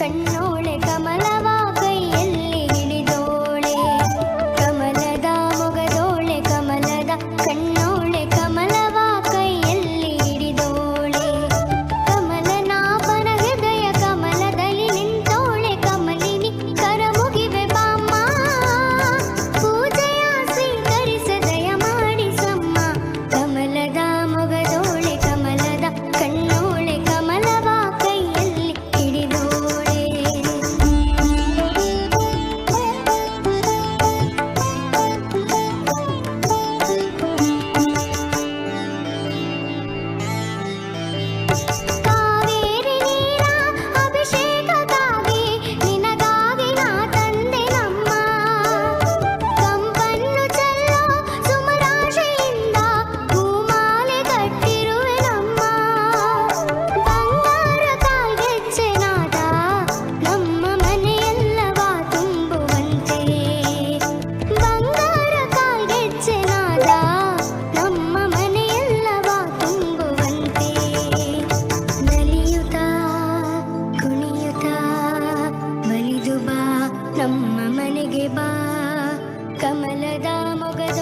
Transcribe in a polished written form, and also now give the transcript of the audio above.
ಕಣ್ಣೋಳೆ ಕಮಲವ ಕೈಯಲ್ಲಿ ಹಿಡಿದೋಳೆ ಕಮಲದ ಮೊಗದೋಳೆ ಕಮಲದ ಕಣ್ಣೋಳೆ ಕಮಲವ ಕೈಯಲ್ಲಿ ಹಿಡಿದೋಳೆ ಕಮಲನಾಭನ ಹೃದಯ ಕಮಲದಲ್ಲಿ ನಿಂತೋಳೆ ಕಮಲಿನಿ ಕರ ಮುಗಿವೆ ಬಾಮ್ಮ ಪೂಜೆಯ ಸ್ವೀಕರಿಸದಯ ಮಾಡಿಸಮ್ಮ ಕಮಲದ ಮೊಗದೋಳೆ ಕಮಲದ ಕಣ್ಣೋಳೆ ಕಮಲವ ಕೈಯಲ್ಲಿ ಹಿಡಿದೋಳೆ ಕಾವೇರಿ ನೀರ ಅಭಿಷೇಕಕ್ಕಾಗಿ ನಿನಗಾಗಿ ನಾ ತಂದೆ ನಮ್ಮ ಕಂಪನ್ನು ಚೆಲ್ಲೋ ಸುಮರಾಶಿಯಿಂದ ಹೂಮಾಲೆ ಕಟ್ಟಿರುವೆ ನಮ್ಮ ಬಂಗಾರ ಕಾಲ್ಗೆಜ್ಜೆನಾದ ನಮ್ಮ ಮನೆಯೆಲ್ಲವ ತುಂಬುವಂತೆ ಬಂಗಾರ ಕಾಲ್ಗೆಜ್ಜೆನಾದ ನಮ್ಮ ಮನೆಯೆಲ್ಲವ ತುಂಬುವಂತೆ ನಲಿಯುತ್ತಾ ಕುಣಿಯುತ್ತಾ ಬಲಿದು ಬಾ ನಮ್ಮ ಮನೆಗೆ ಬಾ ಕಮಲದ ಮೊಗದ